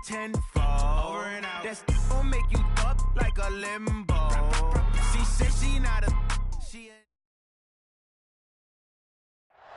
tenfold. Over and out. That's gonna make you up like a limbo. She said she not a...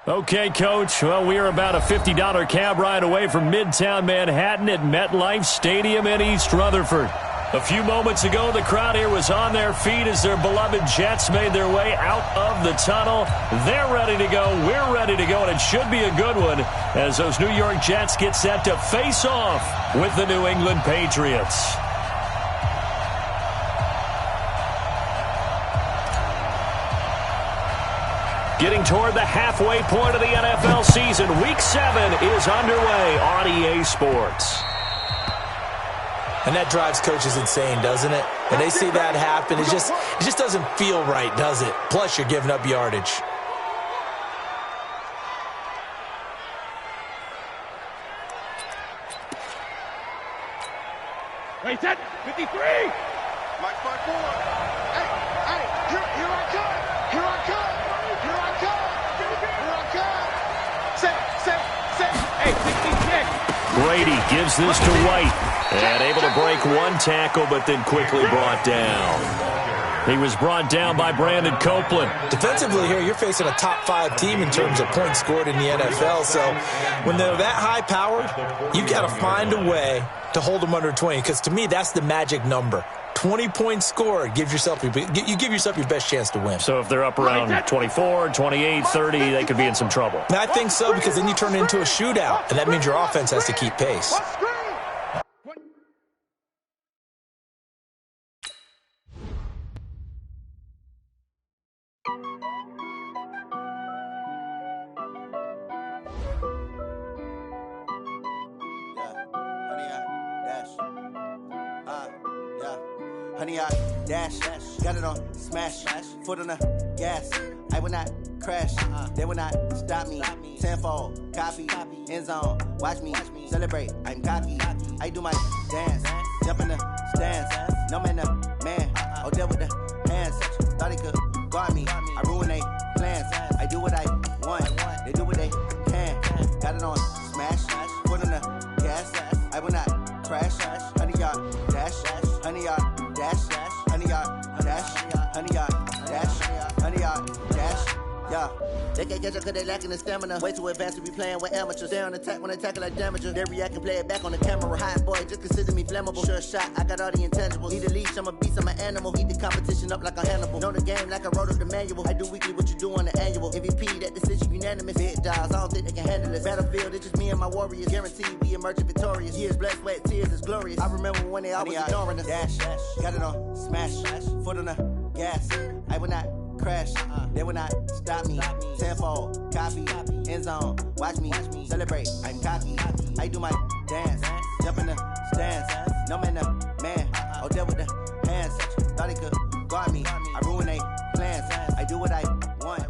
Okay, Coach. Well, we are about a $50 cab ride away from Midtown Manhattan at MetLife Stadium in East Rutherford. A few moments ago, the crowd here was on their feet as their beloved Jets made their way out of the tunnel. They're ready to go. We're ready to go, and it should be a good one as those New York Jets get set to face off with the New England Patriots. Getting toward the halfway point of the NFL season, Week 7 is underway on EA Sports. And that drives coaches insane, doesn't it? When they see that happen, it just doesn't feel right, does it? Plus, you're giving up yardage. Wait, set, 53! Mike 5-4. Hey, here I come! Here I come! Here I come! Here I come! Set! Hey, 66! Brady gives this to White. And able to break one tackle, but then quickly brought down. He was brought down by Brandon Copeland. Defensively here, you're facing a top 5 team in terms of points scored in the NFL. So when they're that high-powered, you got to find a way to hold them under 20. Because to me, that's the magic number. 20 points scored. You give yourself your best chance to win. So if they're up around 24, 28, 30, they could be in some trouble. And I think so, because then you turn it into a shootout. And that means your offense has to keep pace. Honey, I dash, got it on smash, foot on the gas. I will not crash, they will not stop me. Tenfold, copy, end zone, watch me celebrate. I'm cocky, I do my dance, jump in the stands. No man, oh, there with the hands. Thought he could guard me, I ruin they plans. I do what I want, they do what they can. Got it on smash, foot on the gas. I will not crash, honey, y'all dash, honey, y'all. Dash, honey, yard, dash, honey, yard, dash, honey, yard, dash, yeah. They can't catch up cause they lacking the stamina. Way too advanced to be playing with amateurs. Stay on attack when I tackle like damager. They react and play it back on the camera. Hot boy, just consider me flammable. Sure shot, I got all the intangibles. Need a leash, I'm a beast, I'm an animal. Eat the competition up like a Hannibal. Know the game like I wrote up the manual. I do weekly what you do on the annual. MVP, that decision unanimous. Big dogs, I don't think they can handle this. Battlefield, it's just me and my warriors. Guaranteed we emerging victorious. Years, blood, sweat, tears, is glorious. I remember when they always ignoring us. Dash, got it on smash, foot on the gas. I will not crash, they will not stop me. Tenfold, copy, end zone, watch me celebrate. I'm cocky, I do my dance, jump in the stands. No man, oh, there with the hands. Thought he could guard me, I ruin they plans. I do what I want.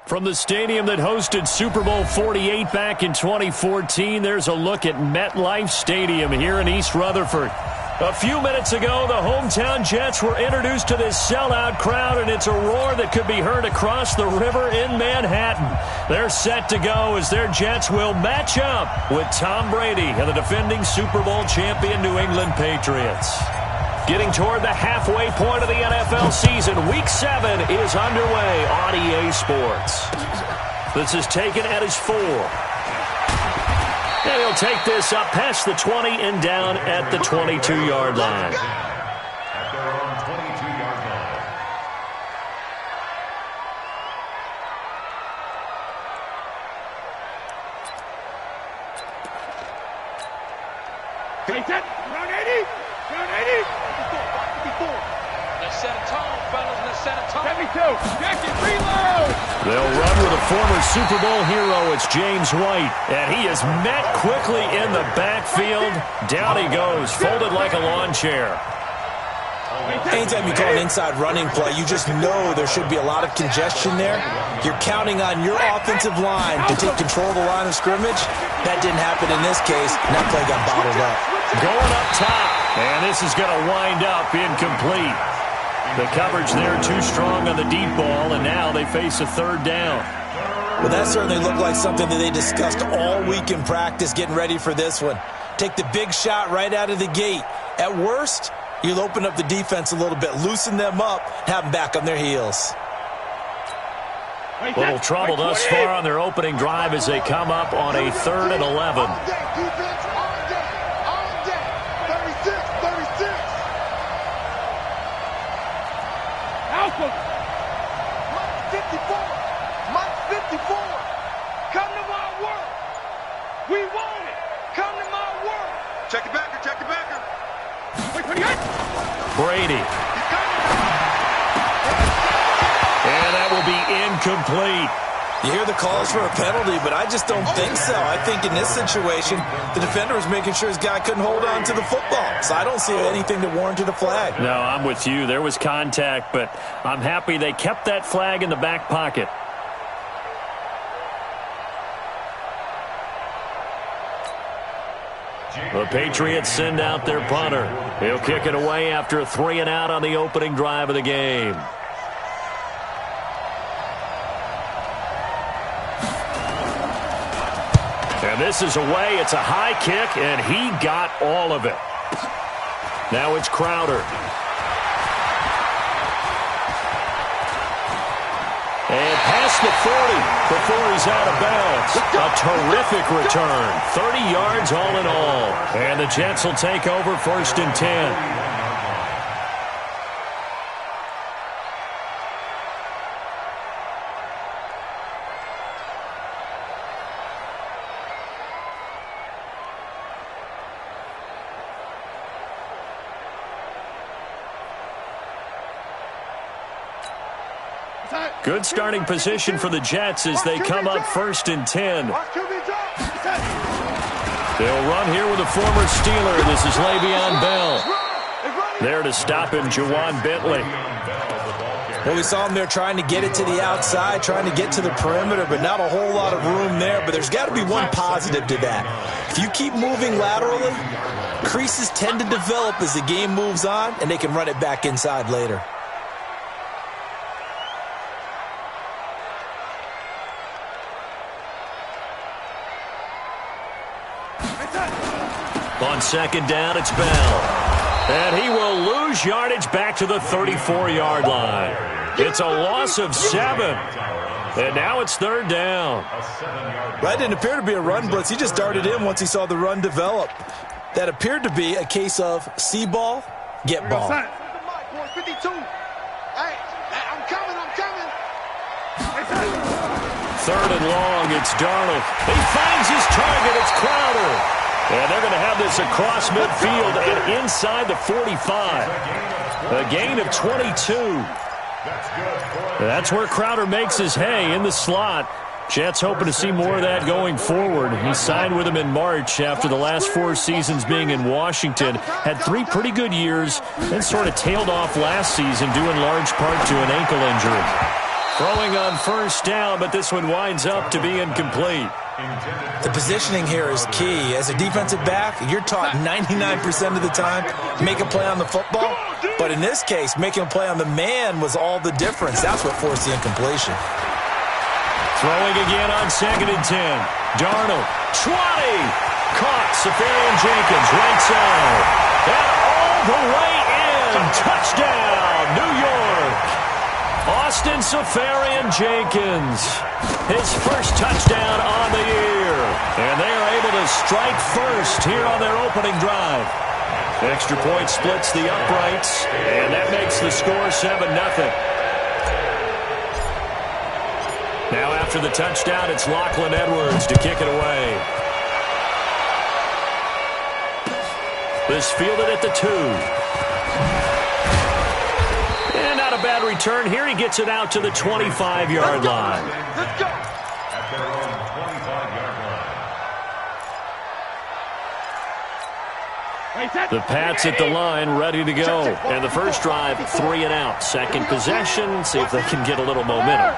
From the stadium that hosted Super Bowl 48 back in 2014, there's a look at MetLife Stadium here in East Rutherford. A few minutes ago, the hometown Jets were introduced to this sellout crowd, and it's a roar that could be heard across the river in Manhattan. They're set to go as their Jets will match up with Tom Brady and the defending Super Bowl champion New England Patriots. Getting toward the halfway point of the NFL season, Week 7 is underway on EA Sports. This is taken at his 4. And he'll take this up past the 20 and down at the 22-yard line. At their own 22-yard line. Take that, round 80, round 80. 54. Let's set a tone, fellas, let's set a tone. 72, jacket, reload. They'll run with a former Super Bowl hero. It's James White, and he is met quickly in the backfield. Down he goes, folded like a lawn chair. Anytime you call an inside running play, you just know there should be a lot of congestion there. You're counting on your offensive line to take control of the line of scrimmage. That didn't happen in this case, and that play got bottled up. Going up top, and this is going to wind up incomplete. The coverage there too strong on the deep ball, and now they face a third down. Well, that certainly looked like something that they discussed all week in practice getting ready for this one. Take the big shot right out of the gate. At worst, you'll open up the defense a little bit, loosen them up, have them back on their heels. Little trouble thus far on their opening drive as they come up on a 3rd and 11. Mike 54. Come to my world. We want it. Come to my world. Check it backer. Check it backer. Brady. And that will be incomplete. You hear the calls for a penalty, but I just don't think so. I think in this situation, the defender was making sure his guy couldn't hold on to the football. So I don't see anything that warranted a flag. No, I'm with you. There was contact, but I'm happy they kept that flag in the back pocket. The Patriots send out their punter. He'll kick it away after a 3-and-out on the opening drive of the game. And this is away. It's a high kick, and he got all of it. Now it's Crowder. And past the 40 before he's out of bounds. A terrific return. 30 yards all in all. And the Jets will take over 1st and 10. Good starting position for the Jets as they come up 1st and 10. They'll run here with a former Steeler. This is Le'Veon Bell. There to stop him, Juwan Bentley. Well, we saw him there trying to get it to the outside, trying to get to the perimeter, but not a whole lot of room there. But there's got to be one positive to that. If you keep moving laterally, creases tend to develop as the game moves on, and they can run it back inside later. On 2nd down, it's Bell. And he will lose yardage back to the 34-yard line. It's a loss of 7. And now it's 3rd down. That didn't appear to be a run blitz. He just darted in once he saw the run develop. That appeared to be a case of see ball, get ball. 52. Hey, I'm coming. 3rd and long, it's Darnold. He finds his target. It's Crowder. And they're going to have this across midfield and inside the 45. A gain of 22. That's where Crowder makes his hay in the slot. Jets hoping to see more of that going forward. He signed with them in March after the last 4 seasons being in Washington. Had 3 pretty good years, then sort of tailed off last season due in large part to an ankle injury. Throwing on 1st down, but this one winds up to be incomplete. The positioning here is key. As a defensive back, you're taught 99% of the time, make a play on the football. But in this case, making a play on the man was all the difference. That's what forced the incompletion. Throwing again on 2nd and 10. Darnold, 20. Caught. Safarian Jenkins, right side. And all the way in. Touchdown, New York. Austin Safarian-Jenkins, his first touchdown on the year. And they are able to strike first here on their opening drive. Extra point splits the uprights, and that makes the score 7-0. Now after the touchdown, it's Lachlan Edwards to kick it away. This fielded at the 2. Not a bad return here. He gets it out to the 25-yard line. Let's go. At their own 25-yard line. The Pats at the line, ready to go. And the first drive, 3 and out. Second possession, see if they can get a little momentum.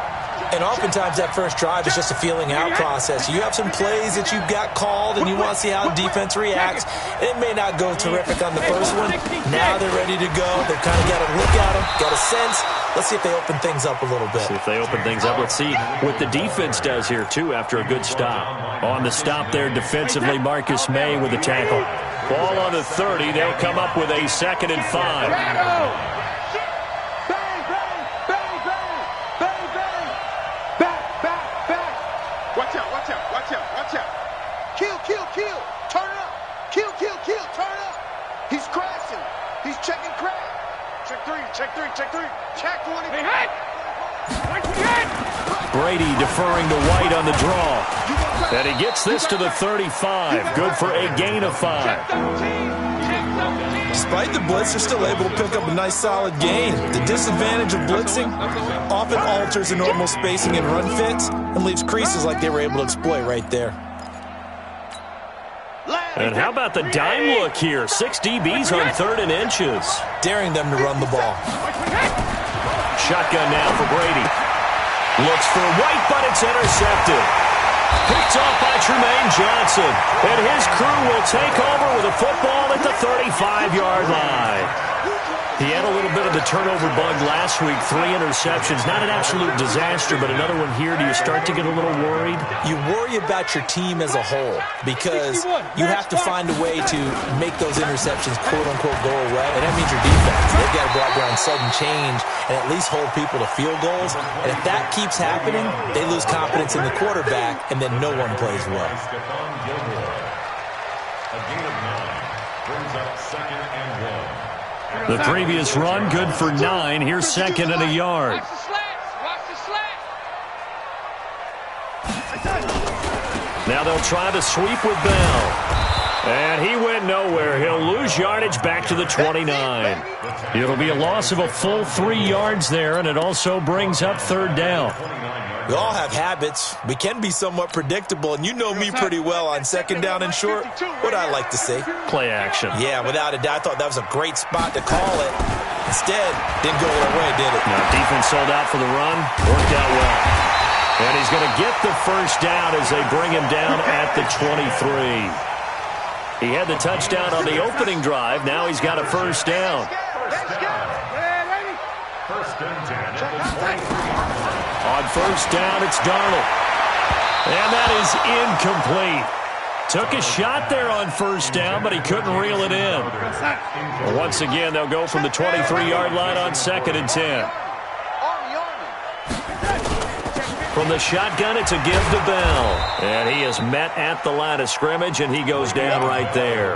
And oftentimes that first drive is just a feeling out process. You have some plays that you've got called and you want to see how defense reacts. It may not go terrific on the first one. Now they're ready to go. They've kind of got to look at them, got a sense. Let's see if they open things up a little bit. See if they open things up. Let's see what the defense does here, too, after a good stop. On the stop there defensively, Marcus May with the tackle. Ball on the 30. They'll come up with a 2nd and 5. Watch out, watch out, watch out, watch out. Kill, kill, kill. Turn it up. Kill, kill, kill. Turn it up. He's crashing. He's checking crash. Check 3, check 3, check 3. Check 20. Hey, hey. Brady deferring to White on the draw. And he gets this to the 35. Good for a gain of 5. Despite the blitz, they're still able to pick up a nice solid gain. The disadvantage of blitzing often alters the normal spacing and run fits and leaves creases like they were able to exploit right there. And how about the dime look here? 6 DBs on 3rd and inches. Daring them to run the ball. Shotgun now for Brady. Looks for White, but it's intercepted. Picked off by Tremaine Johnson. And his crew will take over with a football at the 35-yard line. He had a little bit of the turnover bug last week. 3 interceptions. Not an absolute disaster, but another one here. Do you start to get a little worried? You worry about your team as a whole because you have to find a way to make those interceptions, quote-unquote, go away. And that means your defense. They've got to go out there on sudden change and at least hold people to field goals. And if that keeps happening, they lose confidence in the quarterback, and then no one plays well. A gain of 9 brings up 2nd and 1. The previous run, good for 9. Here's 2nd and a yard. Watch the slats. Watch the slats. Now they'll try to sweep with Bell. And he went nowhere. He'll lose yardage back to the 29. It'll be a loss of a full 3 yards there, and it also brings up 3rd down. We all have habits. We can be somewhat predictable, and you know me pretty well on 2nd down and short. What I like to say. Play action. Yeah, without a doubt. I thought that was a great spot to call it. Instead, didn't go their way, did it? Now, defense sold out for the run. Worked out well. And he's going to get the 1st down as they bring him down at the 23. He had the touchdown on the opening drive. Now he's got a 1st down. 1st and 10 at the 23. On 1st down, it's Darnold. And that is incomplete. Took a shot there on 1st down, but he couldn't reel it in. Well, once again, they'll go from the 23-yard line on 2nd and 10. From the shotgun, it's a give to Bell. And he is met at the line of scrimmage, and he goes down right there.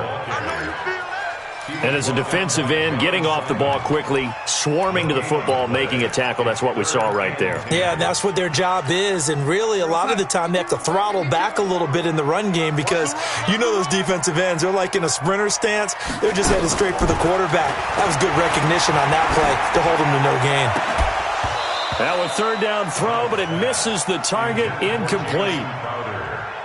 And as a defensive end, getting off the ball quickly, swarming to the football, making a tackle, that's what we saw right there. Yeah, that's what their job is. And really, a lot of the time, they have to throttle back a little bit in the run game because you know those defensive ends, they're like in a sprinter stance. They're just headed straight for the quarterback. That was good recognition on that play to hold them to no gain. Now a 3rd down throw, but it misses the target, incomplete.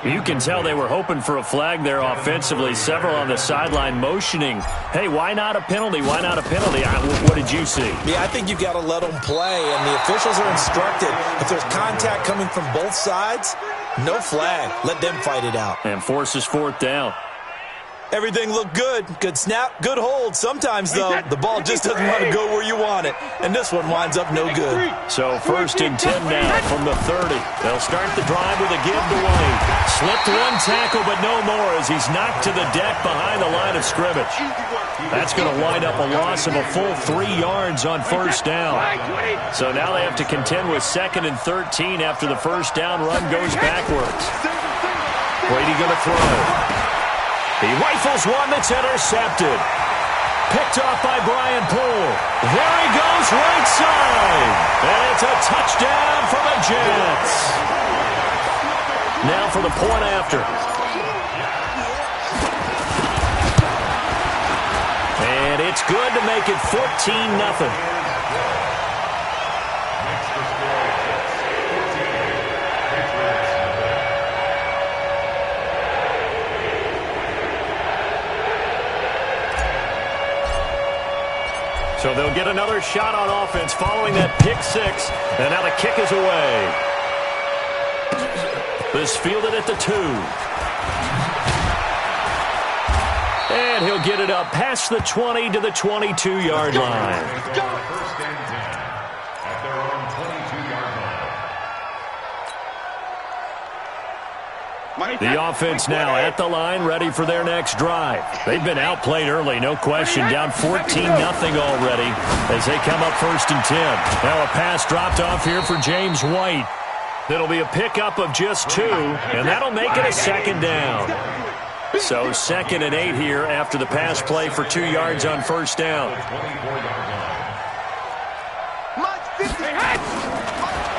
You can tell they were hoping for a flag there offensively. Several on the sideline motioning, hey, why not a penalty? Why not a penalty? What did you see? Yeah, I think you've got to let them play, and the officials are instructed. If there's contact coming from both sides, no flag. Let them fight it out. And forces 4th down. Everything looked good. Good snap, good hold. Sometimes, though, the ball just doesn't want to go where you want it. And this one winds up no good. So 1st and 10 now from the 30. They'll start the drive with a give to White. Slipped one tackle, but no more as he's knocked to the deck behind the line of scrimmage. That's going to wind up a loss of a full 3 yards on 1st down. So now they have to contend with 2nd and 13 after the 1st down run goes backwards. Brady going to throw. He rifles one that's intercepted. Picked off by Brian Poole. There he goes, right side. And it's a touchdown for the Jets. Now for the point after. And it's good to make it 14-0. So they'll get another shot on offense following that pick 6. And now the kick is away. This fielded at the 2. And he'll get it up past the 20 to the 22-yard line. The offense now at the line, ready for their next drive. They've been outplayed early, no question. Down 14-0 already as they come up 1st and 10. Now a pass dropped off here for James White. It'll be a pickup of just 2, and that'll make it a 2nd down. So 2nd and 8 here after the pass play for 2 yards on 1st down.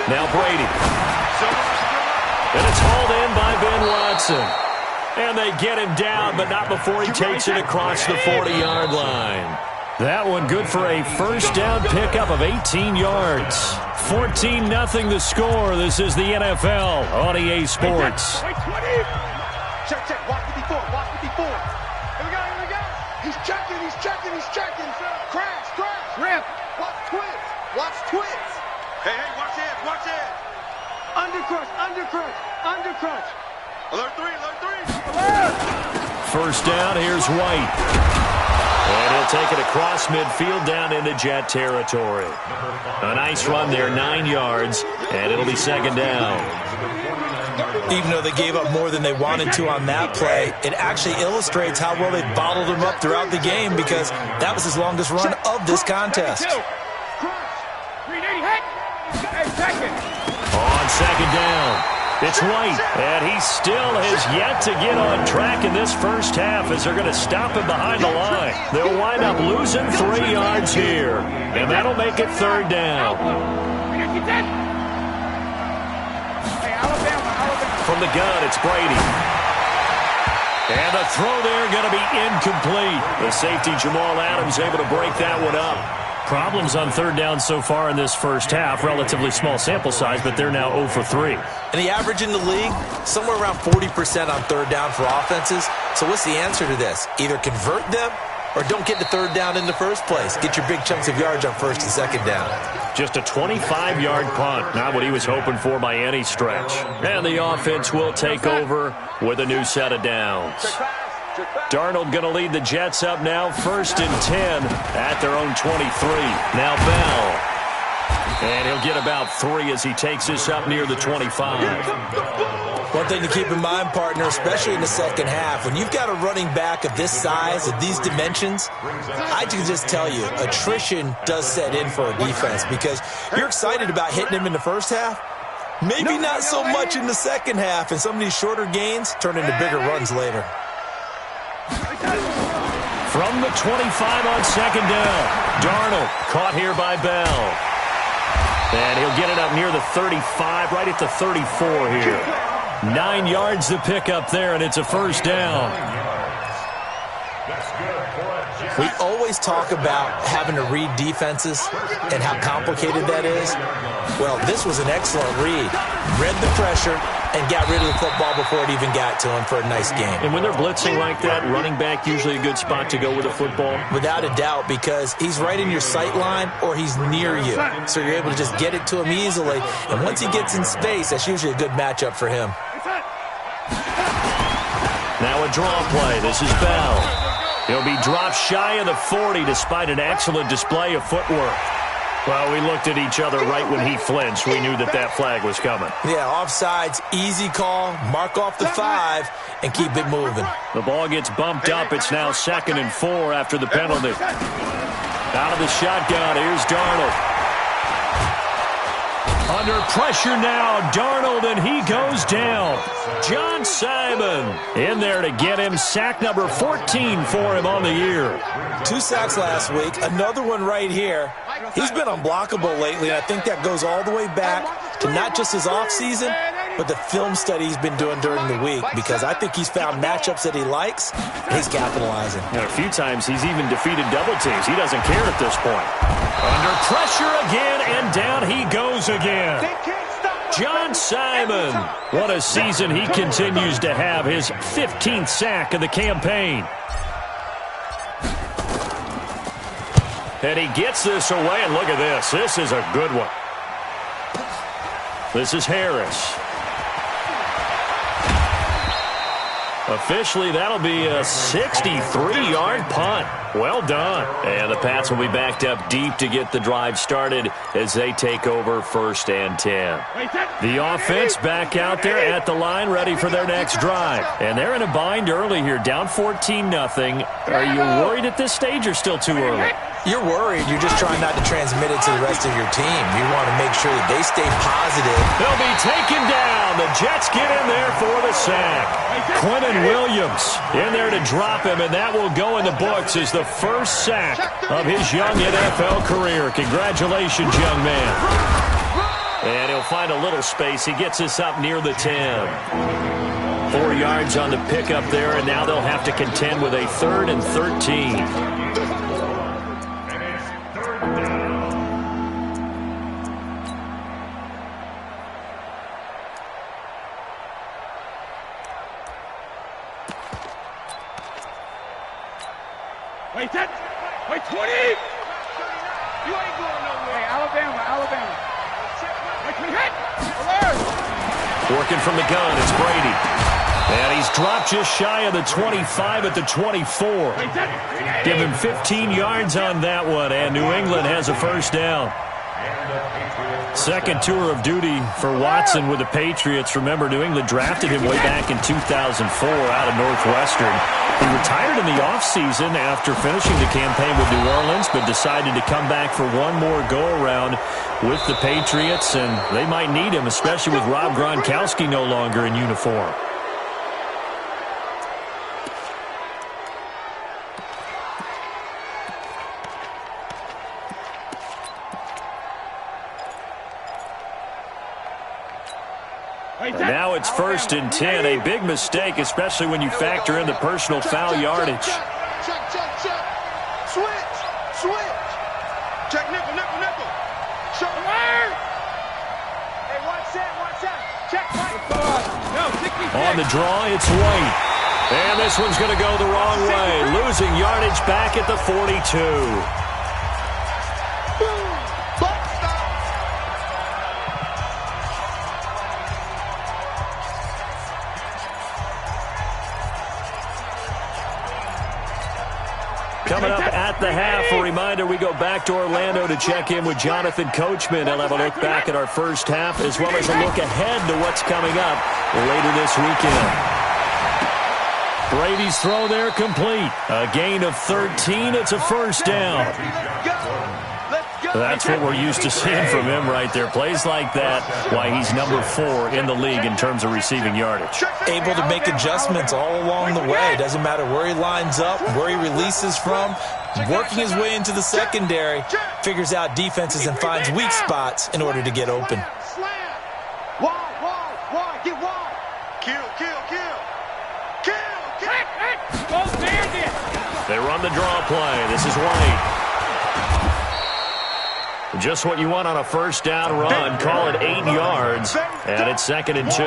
Now Brady. And it's hauled in by Ben Watson. And they get him down, but not before he takes it across the 40-yard line. That one good for a 1st down pickup of 18 yards. 14-0 the score. This is the NFL on EA Sports. Check, check. Watch 54. Watch 54. Here we go. Here we go. He's checking. He's checking. He's checking. Crash. Crash. Rip. Watch twits. Watch twits. Hey, hey. Watch it. Watch it. Undercrush. Undercrush. Undercrush. Alert 3. Alert 3. Alert. 1st down. Here's White. And he'll take it across midfield down into Jet territory. A nice run there, 9 yards, and it'll be 2nd down. Even though they gave up more than they wanted to on that play, it actually illustrates how well they bottled them up throughout the game because that was his longest run of this contest. On 2nd down, it's White, and he still has yet to get on track in this 1st half as they're going to stop him behind the line. They'll wind up losing 3 yards here, and that'll make it 3rd down. From the gun, it's Brady. And the throw there going to be incomplete. The safety, Jamal Adams, able to break that one up. Problems on 3rd down so far in this 1st half. Relatively small sample size, but they're now 0 for 3. And the average in the league, somewhere around 40% on 3rd down for offenses. So what's the answer to this? Either convert them or don't get to 3rd down in the first place. Get your big chunks of yards on 1st and 2nd down. Just a 25-yard punt. Not what he was hoping for by any stretch. And the offense will take over with a new set of downs. Darnold going to lead the Jets up now, 1st and 10 at their own 23. Now Bell. And he'll get about 3 as he takes this up near the 25. One thing to keep in mind, partner, especially in the 2nd half, when you've got a running back of this size, of these dimensions, I can just tell you, attrition does set in for a defense because you're excited about hitting him in the 1st half. Maybe not so much in the 2nd half, and some of these shorter gains turn into bigger runs later. From the 25 on 2nd down, Darnold caught here by Bell. And he'll get it up near the 35, right at the 34 here. 9 yards to pick up there, and it's a 1st down. We always talk about having to read defenses and how complicated that is. Well, this was an excellent read. Read the pressure and got rid of the football before it even got to him for a nice game. And when they're blitzing like that, running back usually a good spot to go with the football? Without a doubt, because he's right in your sight line or he's near you. So you're able to just get it to him easily. And once he gets in space, that's usually a good matchup for him. Now a draw play. This is Bell. He'll be dropped shy of the 40 despite an excellent display of footwork. Well, we looked at each other right when he flinched. We knew that that flag was coming. Yeah, offsides, easy call, mark off the 5, and keep it moving. The ball gets bumped up. It's now 2nd and 4 after the penalty. Out of the shotgun, here's Darnold. Under pressure now, Darnold, and he goes down. John Simon in there to get him. Sack number 14 for him on the year. 2 sacks last week, another one right here. He's been unblockable lately, and I think that goes all the way back to not just his offseason, but the film study he's been doing during the week, because I think he's found matchups that he likes, and he's capitalizing. And a few times he's even defeated double teams. He doesn't care at this point. Under pressure again, and down he goes again. John Simon. What a season he continues to have. His 15th sack of the campaign. And he gets this away, and look at this. This is a good one. This is Harris. Officially, that'll be a 63-yard punt. Well done. And the Pats will be backed up deep to get the drive started as they take over 1st and 10. The offense back out there at the line, ready for their next drive. And they're in a bind early here, down 14-0. Are you worried at this stage or still too early? You're worried. You're just trying not to transmit it to the rest of your team. You want to make sure that they stay positive. They'll be taken down. The Jets get in there for the sack. Quentin Williams in there to drop him, and that will go in the books as the first sack of his young NFL career. Congratulations, young man. And he'll find a little space. He gets us up near the 10. 4 yards on the pickup there, and now they'll have to contend with a 3rd and 13. Wait, 20! You ain't going nowhere. Alabama. Wait, hit! Alert! Working from the gun, it's Brady. And he's dropped just shy of the 25 at the 24. Give him 15 yards on that one, and New England has a first down. Second tour of duty for Watson with the Patriots. Remember, New England drafted him way back in 2004 out of Northwestern. He retired in the offseason after finishing the campaign with New Orleans, but decided to come back for one more go-around with the Patriots, and they might need him, especially with Rob Gronkowski no longer in uniform. And now it's 1st and 10. A big mistake, especially when you factor in the personal foul yardage. Check. Switch. Check nickel. Show alert. Hey, watch that. Check right. On the draw, it's White. And this one's going to go the wrong way. Losing yardage back at the 42. Coming up at the half, a reminder, we go back to Orlando to check in with Jonathan Coachman. He'll have a look back at our first half as well as a look ahead to what's coming up later this weekend. Brady's throw there complete. A gain of 13. It's a first down. That's what we're used to seeing from him right there. Plays like that, why he's number 4 in the league in terms of receiving yardage. Able to make adjustments all along the way. Doesn't matter where he lines up, where he releases from. Working his way into the secondary, figures out defenses and finds weak spots in order to get open. Wide, get wide. Kill. They run the draw play. This is White. Just what you want on a first down run. Call it 8 yards, and it's 2nd and 2.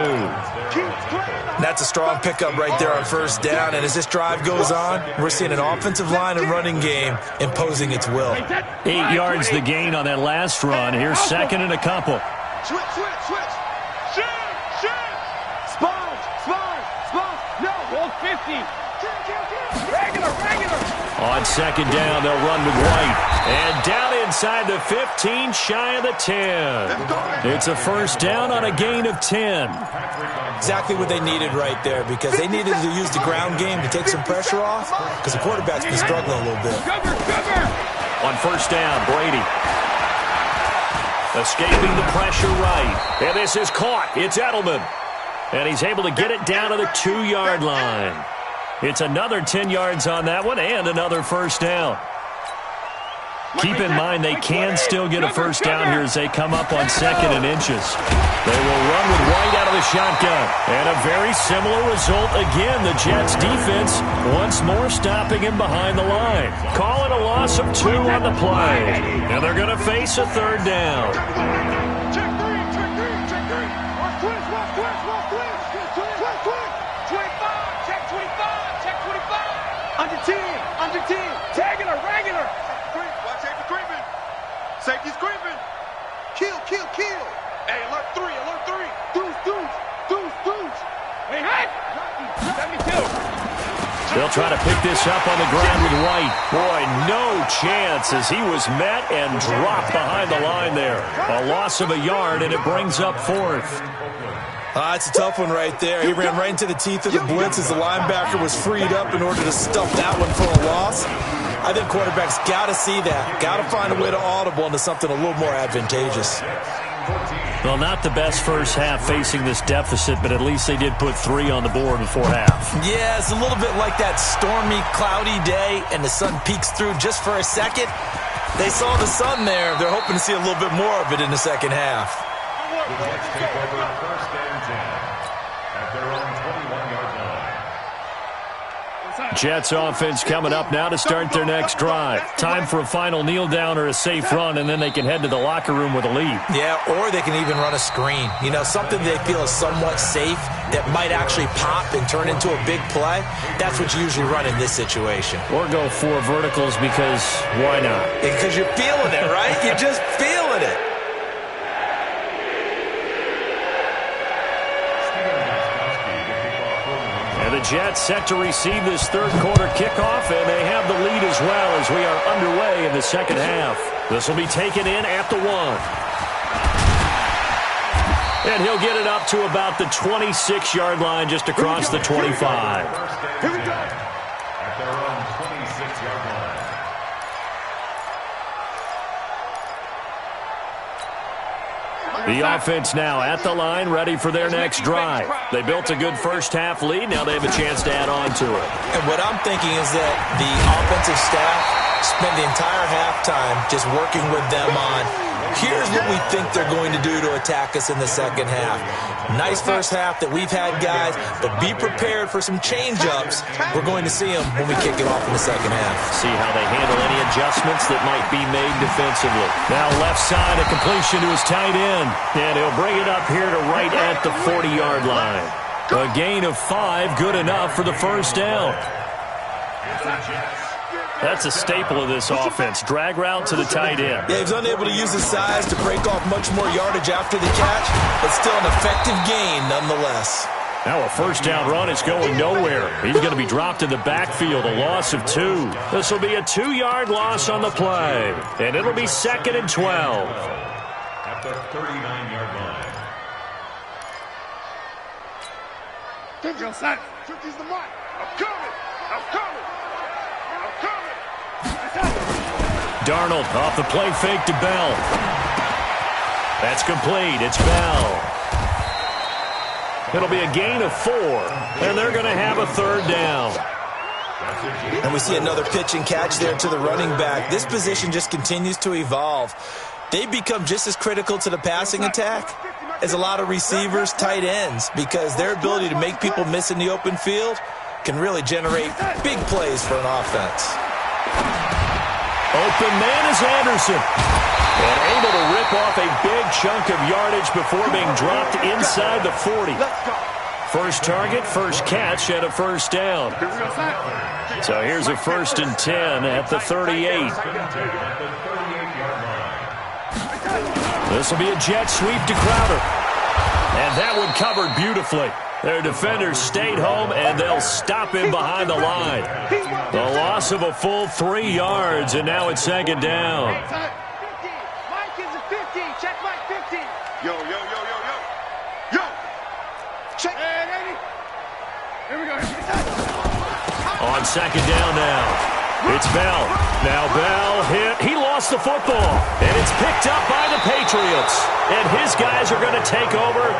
That's a strong pickup right there on first down, and as this drive goes on, we're seeing an offensive line and running game imposing its will. 8 yards the gain on that last run. Here's 2nd and a couple. Switch. Shoot. Sponge. No. Hold 50. Regular. On 2nd down, they'll run with White. And down inside the 15, shy of the 10. It's a first down on a gain of 10. Exactly what they needed right there, because they needed to use the ground game to take some pressure off, because the quarterback's been struggling a little bit. Cover. On first down, Brady. Escaping the pressure right. And this is caught. It's Edelman. And he's able to get it down to the 2-yard line. It's another 10 yards on that one and another first down. Keep in mind they can still get a first down here as they come up on 2nd and inches. They will run with White out of the shotgun. And a very similar result again. The Jets defense once more stopping him behind the line. Calling a loss of 2 on the play. And they're going to face a 3rd down. Check 3. Under 10. Tagging her, regular. Watch safety creeping. Safety's creeping. Kill. Hey, alert 3. Deuce. Hey, hot. 72. They'll try to pick this up on the ground with White. Boy, no chance as he was met and dropped behind the line there. A loss of a yard, and it brings up fourth. It's a tough one right there. He ran right into the teeth of the blitz as the linebacker was freed up in order to stuff that one for a loss. I think quarterbacks got to see that. Got to find a way to audible into something a little more advantageous. Well, not the best first half facing this deficit, but at least they did put 3 on the board before half. Yeah, it's a little bit like that stormy, cloudy day, and the sun peeks through just for a second. They saw the sun there. They're hoping to see a little bit more of it in the second half. The Jets take over first and 10 at their own 21-yard line. Jets offense coming up now to start their next drive. Time for a final kneel down or a safe run, and then they can head to the locker room with a lead. Yeah, or they can even run a screen. You know, something they feel is somewhat safe that might actually pop and turn into a big play. That's what you usually run in this situation. Or go 4 verticals because why not? Because you're feeling it, right? You're just feeling it. And the Jets set to receive this third quarter kickoff, and they have the lead as well as we are underway in the second half. This will be taken in at the 1. And he'll get it up to about the 26-yard line just across the 25. Here we go. At their own 26-yard line. The offense now at the line, ready for their next drive. They built a good first-half lead. Now they have a chance to add on to it. And what I'm thinking is that the offensive staff spent the entire halftime just working with them on, here's what we think they're going to do to attack us in the second half. Nice first half that we've had, guys, but be prepared for some change-ups. We're going to see them when we kick it off in the second half. See how they handle any adjustments that might be made defensively. Now left side, a completion to his tight end. And he'll bring it up here to right at the 40-yard line. A gain of 5, good enough for the first down. That's a staple of this offense. Drag route to the tight end. Yeah, he was unable to use his size to break off much more yardage after the catch, but still an effective gain nonetheless. Now a first down run is going nowhere. He's going to be dropped in the backfield, a loss of 2. This will be a 2-yard loss on the play, and it'll be 2nd and 12. At the 39-yard line. Go, son. Turkey's the mark. I'm coming. I'm coming. I'm coming. Darnold off the play fake to Bell. That's complete. It's Bell. It'll be a gain of 4, and they're going to have a third down. And we see another pitch and catch there to the running back. This position just continues to evolve. They become just as critical to the passing attack as a lot of receivers, tight ends, because their ability to make people miss in the open field can really generate big plays for an offense. Open man is Anderson. And able to rip off a big chunk of yardage before being dropped inside the 40. First target, first catch, and a first down. So here's a 1st and 10 at the 38. This will be a jet sweep to Crowder. And that one covered beautifully. Their defenders stayed home, and they'll stop him behind the line. The loss of a full 3 yards, and now it's 2nd down. Mike is a 50. Check Mike 50. Yo. Check. Here we go. On 2nd down now. It's Bell. Now Bell hit. He lost the football. And it's picked up by the Patriots. And his guys are going to take over.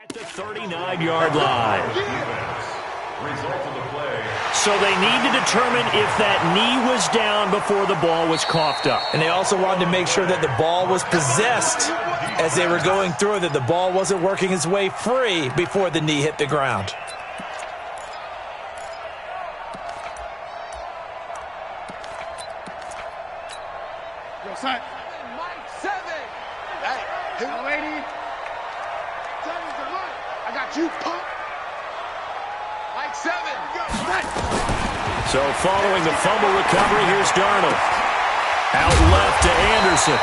At the 39-yard line. Result of the play. So they need to determine if that knee was down before the ball was coughed up. And they also wanted to make sure that the ball was possessed as they were going through, that the ball wasn't working its way free before the knee hit the ground. Yo, son. Mike 7. Hey, young lady. I got you, punk. Mike 7. So following the fumble recovery, here's Darnold. Out left to Anderson.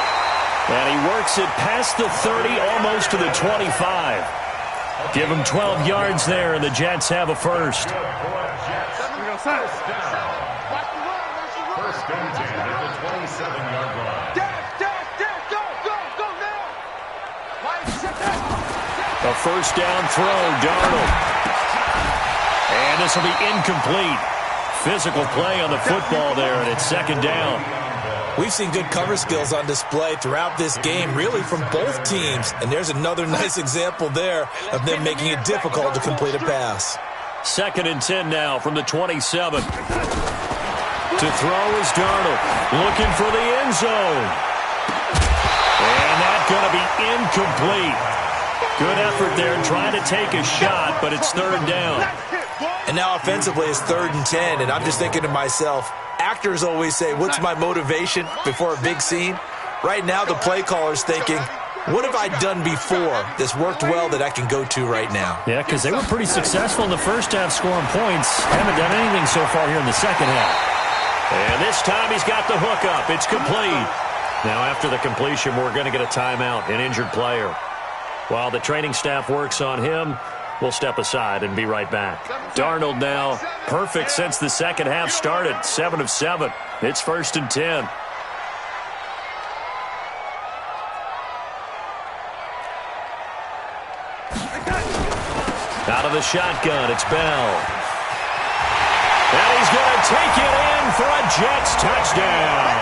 And he works it past the 30, almost to the 25. Give him 12 yards there, and the Jets have a first. First and 10 at the 27-yard line. Go now. Mike 7. A first down throw, Darnold. And this will be incomplete. Physical play on the football there, and it's second down. We've seen good cover skills on display throughout this game, really from both teams. And there's another nice example there of them making it difficult to complete a pass. Second and 10 now from the 27. To throw is Darnold. Looking for the end zone. And that's going to be incomplete. Good effort there trying to take a shot, but it's third down. And now offensively it's 3rd and 10, and I'm just thinking to myself, actors always say, what's my motivation before a big scene? Right now the play caller's thinking, what have I done before that's worked well that I can go to right now? Yeah, because they were pretty successful in the first half scoring points. Haven't done anything so far here in the second half. And this time he's got the hook up. It's complete. Now after the completion, we're going to get a timeout, an injured player. While the training staff works on him, we'll step aside and be right back. Darnold now, perfect since the second half started, 7 of 7. It's first and 10. Out of the shotgun, it's Bell. And he's going to take it in for a Jets touchdown.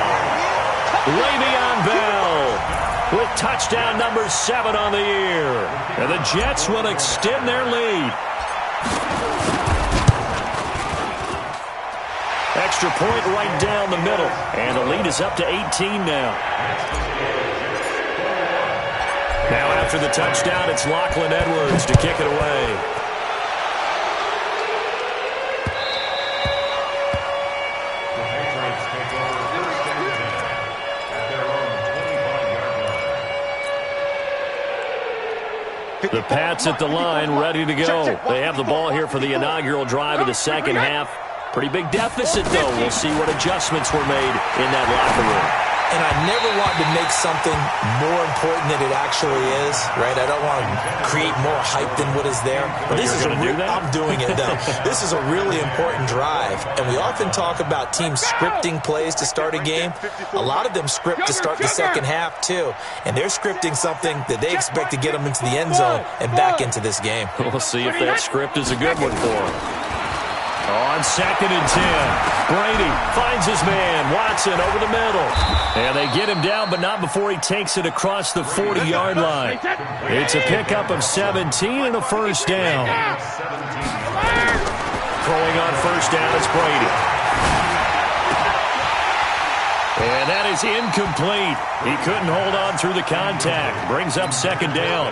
Le'Veon Bell with touchdown number 7 on the year. And the Jets will extend their lead. Extra point right down the middle. And the lead is up to 18 now. Now after the touchdown, it's Lachlan Edwards to kick it away. The Pats at the line, ready to go. They have the ball here for the inaugural drive of the second half. Pretty big deficit, though. We'll see what adjustments were made in that locker room. And I never want to make something more important than it actually is, right? I don't want to create more hype than what is there. But this is I'm doing it, though. This is a really important drive. And we often talk about teams scripting plays to start a game. A lot of them script to start the second half, too. And they're scripting something that they expect to get them into the end zone and back into this game. We'll see if that script is a good one for them. On second and 10, Brady finds his man, Watson, over the middle. And they get him down, but not before he takes it across the 40-yard line. It's a pickup of 17 and a first down. Throwing on first down, it's Brady. And that is incomplete. He couldn't hold on through the contact. Brings up second down.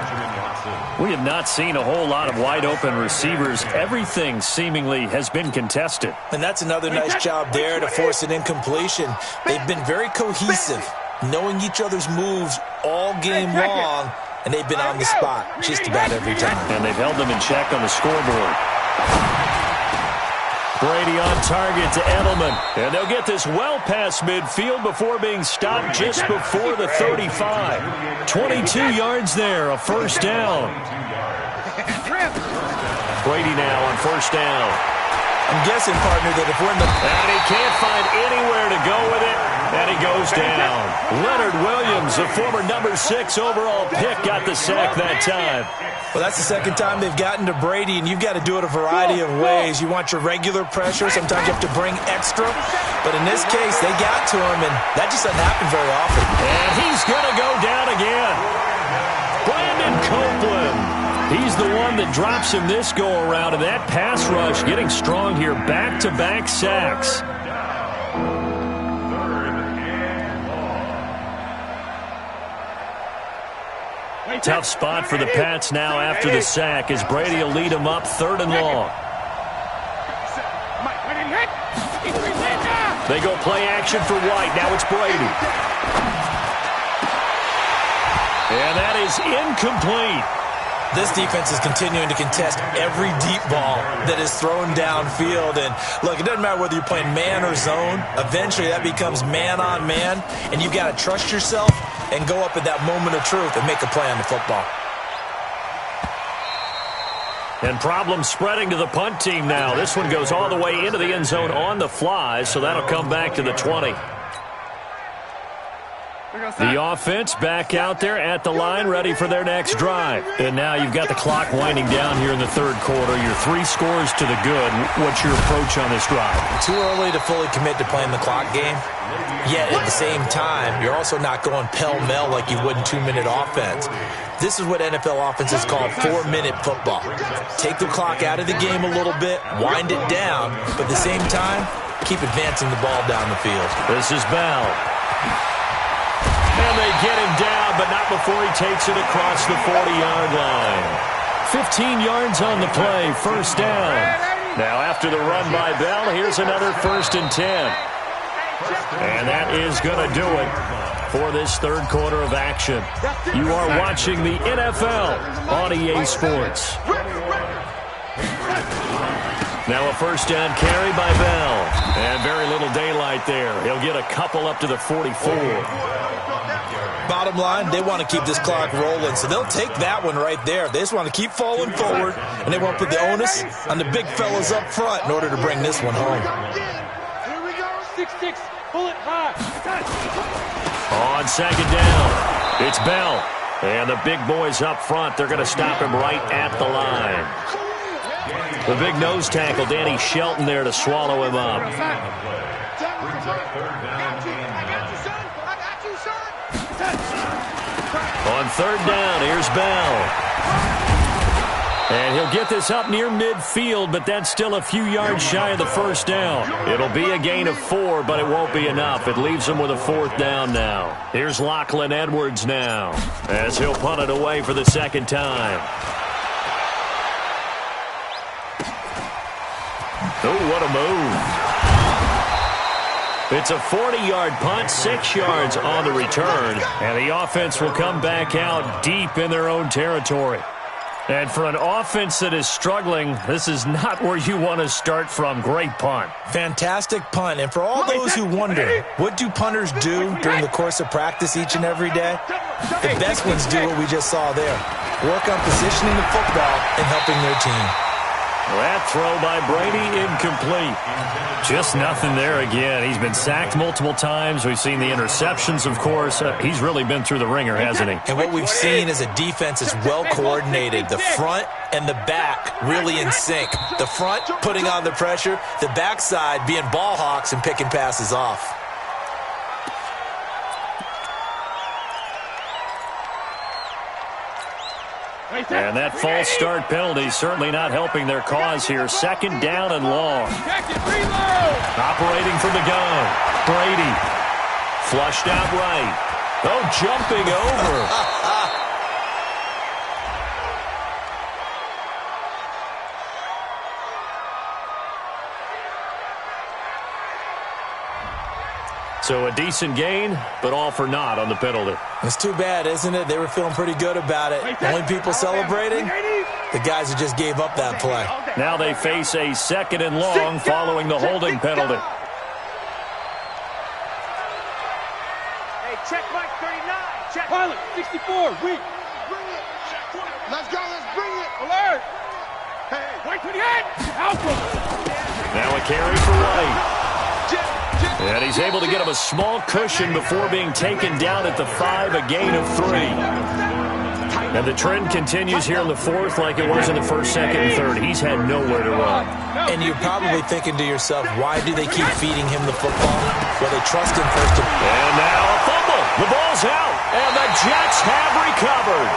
We have not seen a whole lot of wide-open receivers. Everything seemingly has been contested. And that's another nice job there to force an incompletion. They've been very cohesive, knowing each other's moves all game long, and they've been on the spot just about every time. And they've held them in check on the scoreboard. Brady on target to Edelman. And they'll get this well past midfield before being stopped just before the 35. 22 yards there, a first down. Brady now on first down. I'm guessing, partner, that if we're in the... And he can't find anywhere to go with it, and he goes down. Leonard Williams, a former number 6 overall pick, got the sack that time. Well, that's the second time they've gotten to Brady, and you've got to do it a variety of ways. You want your regular pressure. Sometimes you have to bring extra. But in this case, they got to him, and that just doesn't happen very often. And he's going to go down again. Brandon Copeland He's the one that drops him this go-around, and that pass rush getting strong here. Back-to-back sacks. Tough spot for the Pats now after the sack as Brady will lead them up 3rd and long. They go play action for White. Now it's Brady. And that is incomplete. This defense is continuing to contest every deep ball that is thrown downfield. And, look, it doesn't matter whether you're playing man or zone. Eventually, that becomes man-on-man, and you've got to trust yourself and go up at that moment of truth and make a play on the football. And problems spreading to the punt team now. This one goes all the way into the end zone on the fly, so that'll come back to the 20. The offense back out there at the line, ready for their next drive. And now you've got the clock winding down here in the 3rd quarter. You're 3 scores to the good. What's your approach on this drive? Too early to fully commit to playing the clock game. Yet at the same time, you're also not going pell-mell like you would in 2-minute offense. This is what NFL offenses call 4-minute football. Take the clock out of the game a little bit, wind it down, but at the same time, keep advancing the ball down the field. This is Bell. And they get him down, but not before he takes it across the 40-yard line. 15 yards on the play, 1st down. Now after the run by Bell, here's another 1st and 10. And that is going to do it for this 3rd quarter of action. You are watching the NFL on EA Sports. Now a 1st down carry by Bell. And very little daylight there. He'll get a couple up to the 44. Bottom line, they want to keep this clock rolling, so they'll take that one right there. They just want to keep falling forward, and they want to put the onus on the big fellas up front in order to bring this one home. Here we go. 6-6. Pull it high. On 2nd down, it's Bell. And the big boys up front, they're going to stop him right at the line. The big nose tackle, Danny Shelton, there to swallow him up. On 3rd down, here's Bell. And he'll get this up near midfield, but that's still a few yards shy of the 1st down. It'll be a gain of 4, but it won't be enough. It leaves him with a 4th down now. Here's Lachlan Edwards now, as he'll punt it away for the 2nd time. Oh, what a move. It's a 40-yard punt, 6 yards on the return, and the offense will come back out deep in their own territory. And for an offense that is struggling, this is not where you want to start from. Great punt. Fantastic punt. And for all those who wonder, what do punters do during the course of practice each and every day? The best ones do what we just saw there. Work on positioning the football and helping their team. That throw by Brady, incomplete. Just nothing there again. He's been sacked multiple times. We've seen the interceptions, of course. He's really been through the ringer, hasn't he? And what we've seen is a defense that's well coordinated. The front and the back really in sync. The front putting on the pressure. The backside being ball hawks and picking passes off. And that false start penalty certainly not helping their cause here. 2nd down and long. Operating from the gun. Brady. Flushed out right. Oh, jumping over. So a decent gain, but all for naught on the penalty. It's too bad, isn't it? They were feeling pretty good about it. Only people celebrating, the guys who just gave up that play. Now they face a 2nd and long following the holding penalty. Hey, check Mike 39. Check Pilot 64. Bring it. Let's go. Let's bring it. Alert. Hey, White 28. Alpha. Now a carry for White. And he's able to get him a small cushion before being taken down at the 5, a gain of 3. And the trend continues here in the 4th like it was in the 1st, 2nd, and 3rd. He's had nowhere to run. And you're probably thinking to yourself, why do they keep feeding him the football? Well, they trust him first. And now a fumble. The ball's out, and the Jets have recovered.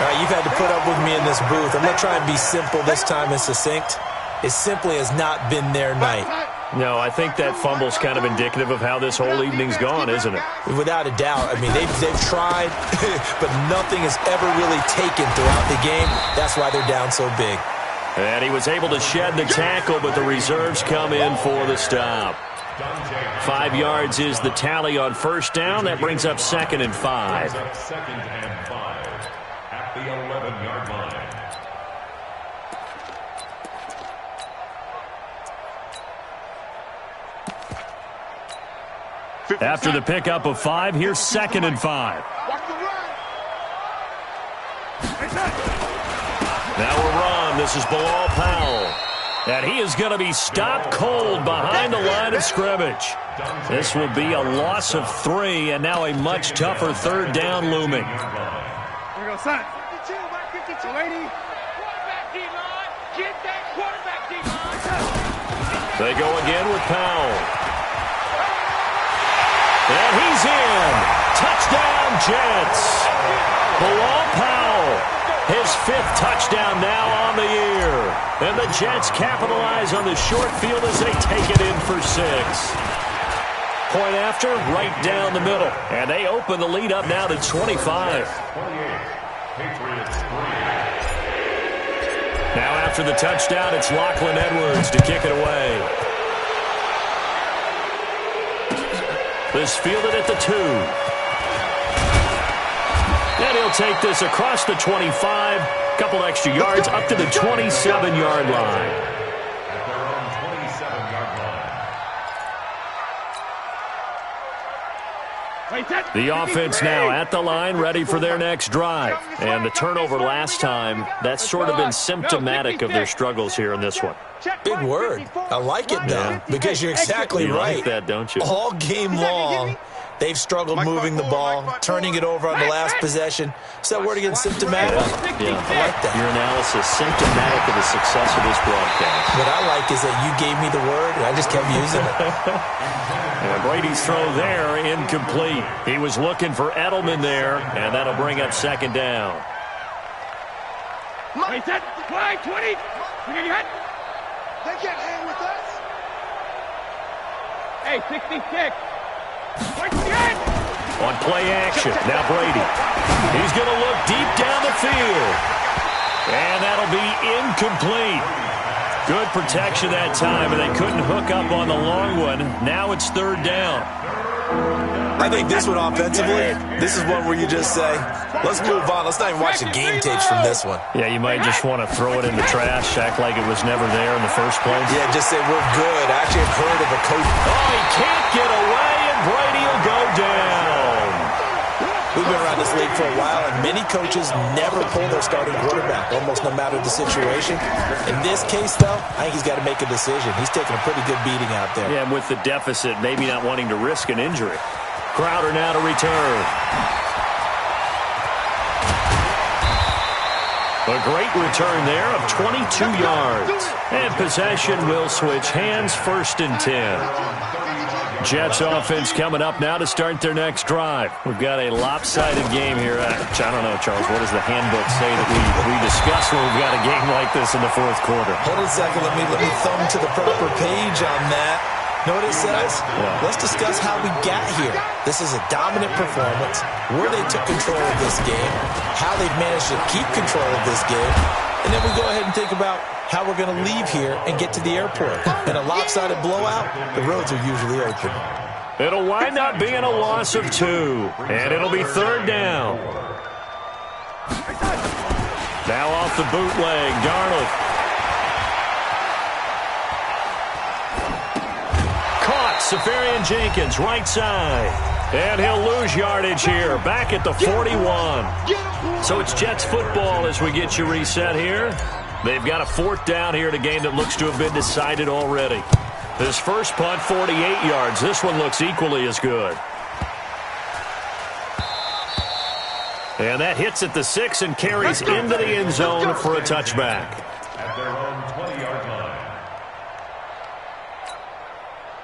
All right, you've had to put up with me in this booth. I'm going to try and be simple this time and succinct. It simply has not been their night. No, I think that fumble's kind of indicative of how this whole evening's gone, isn't it? Without a doubt. I mean, they've tried, but nothing has ever really taken throughout the game. That's why they're down so big. And he was able to shed the tackle, but the reserves come in for the stop. 5 yards is the tally on first down. That brings up 2nd and 5. Second and 5 at the 11-yard line. After the pickup of 5, here's 2nd and 5. Now a run. This is Bilal Powell. And he is going to be stopped cold behind the line of scrimmage. This will be a loss of 3, and now a much tougher 3rd down looming. Here we go, son. 52, 52, 80. Quarterback D-line. Get that quarterback D-line. They go again with Powell. And he's in. Touchdown, Jets. Bilal Powell, his 5th touchdown now on the year. And the Jets capitalize on the short field as they take it in for 6. Point after, right down the middle. And they open the lead up now to 25. 28. Patriots 3. Now after the touchdown, it's Lachlan Edwards to kick it away. This fielded at the 2. And he'll take this across the 25. Couple extra yards up to the 27-yard line. At their own 27-yard line. The offense now at the line, ready for their next drive. And the turnover last time, that's sort of been symptomatic of their struggles here in this one. Big word. I like it, though, because you're exactly you right. like that, don't you? All game long, they've struggled moving the ball, turning it over on the last possession. So that word again, symptomatic? Yeah. I like that. Your analysis, symptomatic of the success of this broadcast. What I like is that you gave me the word, and I just kept using it. And Brady's throw there, incomplete. He was looking for Edelman there, and that'll bring up 2nd down. They 20. They can't hang with us. Hey, 66. On play action, now Brady. He's going to look deep down the field. And that'll be incomplete. Good protection that time, and they couldn't hook up on the long one. Now it's 3rd down. I think this one offensively, this is one where you just say, let's move on. Let's not even watch the game tapes from this one. Yeah, you might just want to throw it in the trash, act like it was never there in the first place. Yeah, just say we're good. I actually have heard of a coach. Oh, he can't get away, and Brady will go down. We've been around this league for a while, and many coaches never pull their starting quarterback, almost no matter the situation. In this case, though, I think he's got to make a decision. He's taking a pretty good beating out there. Yeah, with the deficit, maybe not wanting to risk an injury. Crowder now to return. A great return there of 22 yards. And possession will switch hands, 1st and 10. Jets offense coming up now to start their next drive. We've got a lopsided game here. I don't know, Charles, what does the handbook say that we discuss when we've got a game like this in the 4th quarter? Hold on a second. Let me thumb to the proper page on that. Know what it says? Yeah. Let's discuss how we got here. This is a dominant performance, where they took control of this game, how they've managed to keep control of this game, and then we go ahead and think about how we're going to leave here and get to the airport. In a lopsided blowout, the roads are usually open. It'll wind up being a loss of 2, and it'll be 3rd down. Now off the bootleg, Darnold. Safarian Jenkins, right side. And he'll lose yardage here, back at the 41. So it's Jets football as we get you reset here. They've got a 4th down here in a game that looks to have been decided already. This first punt, 48 yards. This one looks equally as good. And that hits at the 6 and carries into the end zone for a touchback. At their own 20-yard line.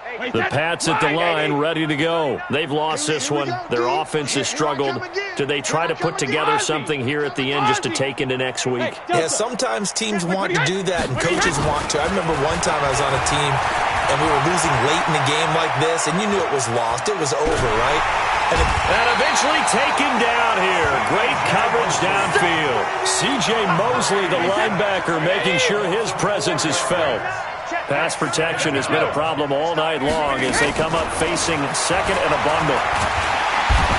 Hey, The Pats at the line, ready to go. They've lost this one. Their offense has struggled. Do they try to put together something here at the end just to take into next week? Yeah, sometimes teams want to do that, and coaches want to. I remember one time I was on a team, and we were losing late in a game like this, and you knew it was lost. It was over, right? And eventually taken down here. Great coverage downfield. C.J. Mosley, the linebacker, making sure his presence is felt. Pass protection has been a problem all night long as they come up facing second and a bundle.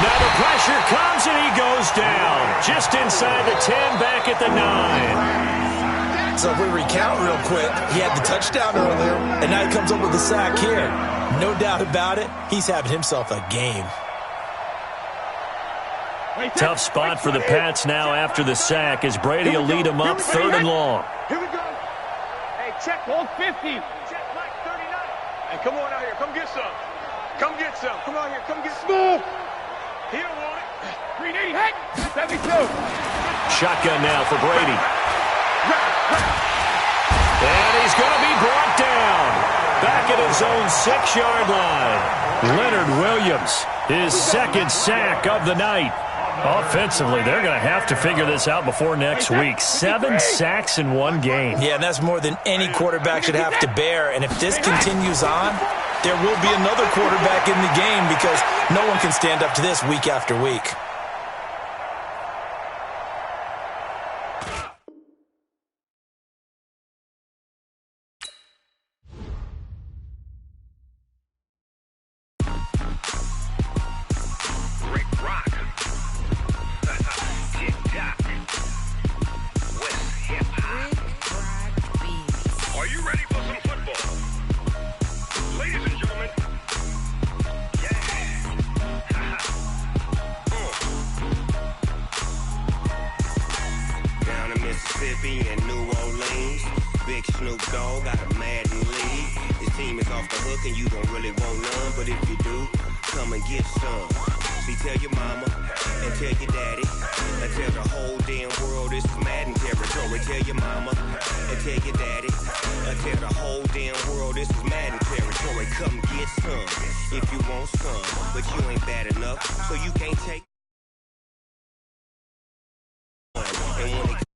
Now the pressure comes and he goes down. Just inside the 10, back at the 9. So if we recount real quick, he had the touchdown earlier, and now he comes up with a sack here. No doubt about it, he's having himself a game. Tough spot for the Pats now after the sack as Brady will lead them up 3rd and long. Here we go. Hey, check hold 50. Check like 39. Hey, come on out here. Come get some. Come get some. Come out here. Come get some. He don't want it. 380. Hey, 72. Shotgun now for Brady. And he's going to be brought down. Back at his own 6-yard line. Leonard Williams, his 2nd sack of the night. Offensively, they're going to have to figure this out before next week. 7 sacks in one game. Yeah, and that's more than any quarterback should have to bear. And if this continues on, there will be another quarterback in the game because no one can stand up to this week after week. And New Orleans, Big Snoop Dogg got a Madden league. His team is off the hook and you don't really want none, but if you do, come and get some. See, tell your mama and tell your daddy and tell the whole damn world this is Madden territory. Tell your mama and tell your daddy and tell the whole damn world this is Madden territory. Come get some if you want some, but you ain't bad enough, so you can't take. And when